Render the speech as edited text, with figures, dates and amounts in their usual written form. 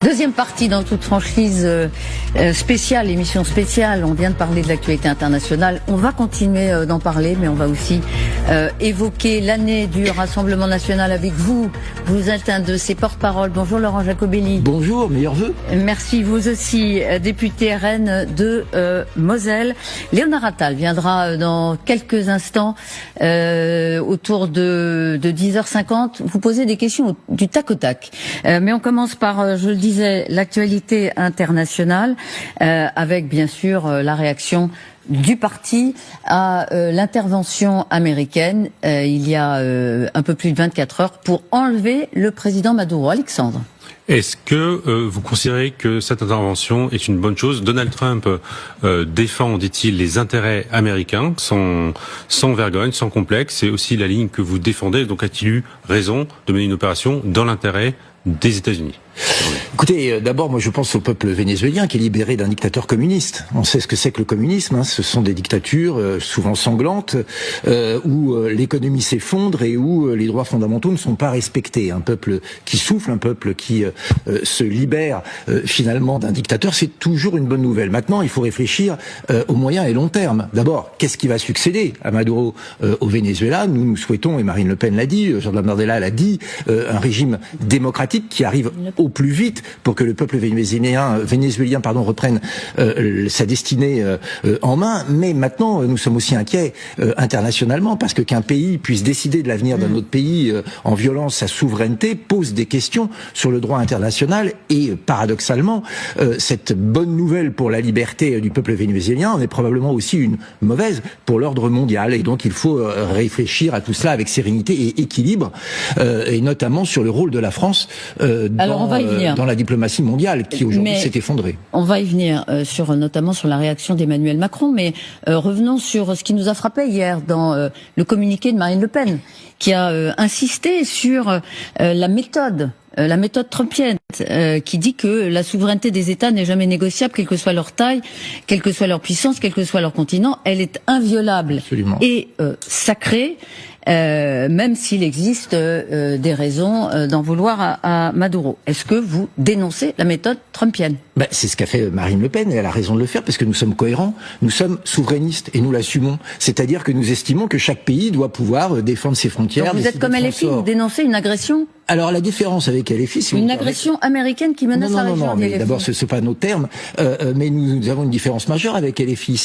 Deuxième partie dans toute franchise spéciale, émission spéciale. On vient de parler de l'actualité internationale. On va continuer d'en parler, mais on va aussi évoquer l'année du Rassemblement national avec vous. Vous êtes un de ses porte-parole. Bonjour Laurent Jacobelli. Bonjour, meilleurs vœux. Merci, vous aussi, député RN de Moselle. Léonard Attal viendra dans quelques instants autour de 10h50. Vous posez des questions du tac au tac. Mais on commence par, je le disais, l'actualité internationale, avec bien sûr la réaction du parti à l'intervention américaine il y a un peu plus de 24 heures pour enlever le président Maduro. Alexandre. Est-ce que vous considérez que cette intervention est une bonne chose? Donald Trump défend, dit-il, les intérêts américains sans vergogne, sans complexe. C'est aussi la ligne que vous défendez. Donc a-t-il eu raison de mener une opération dans l'intérêt des États-Unis? Écoutez, d'abord, moi je pense au peuple vénézuélien qui est libéré d'un dictateur communiste. On sait ce que c'est que le communisme, hein. Ce sont des dictatures souvent sanglantes, où l'économie s'effondre et où les droits fondamentaux ne sont pas respectés. Un peuple qui souffle, un peuple qui se libère finalement d'un dictateur, c'est toujours une bonne nouvelle. Maintenant, il faut réfléchir au moyen et long terme. D'abord, qu'est-ce qui va succéder à Maduro au Venezuela? Nous souhaitons, et Marine Le Pen l'a dit, Jordan Bardella l'a dit, un régime démocratique qui arrive au plus vite pour que le peuple vénézuélien reprenne sa destinée en main. Mais maintenant, nous sommes aussi inquiets internationalement parce que qu'un pays puisse décider de l'avenir d'un autre pays en violant sa souveraineté pose des questions sur le droit international et paradoxalement, cette bonne nouvelle pour la liberté du peuple vénézuélien en est probablement aussi une mauvaise pour l'ordre mondial. Et donc il faut réfléchir à tout cela avec sérénité et équilibre, et notamment sur le rôle de la France dans la diplomatie mondiale qui aujourd'hui s'est effondrée. On va y venir notamment sur la réaction d'Emmanuel Macron, mais revenons sur ce qui nous a frappé hier dans le communiqué de Marine Le Pen, qui a insisté sur la méthode trumpienne, qui dit que la souveraineté des États n'est jamais négociable, quelle que soit leur taille, quelle que soit leur puissance, quel que soit leur continent. Elle est inviolable. Absolument. Et sacrée, même s'il existe des raisons d'en vouloir à Maduro. Est-ce que vous dénoncez la méthode trumpienne? C'est ce qu'a fait Marine Le Pen, et elle a raison de le faire, parce que nous sommes cohérents, nous sommes souverainistes, et nous l'assumons. C'est-à-dire que nous estimons que chaque pays doit pouvoir défendre ses frontières. Donc vous êtes comme LFI, vous dénoncez une agression? Alors la différence avec LFI, c'est une agression américaine qui menace la région. Non, mais d'abord ce n'est pas nos termes, mais nous avons une différence majeure avec LFI.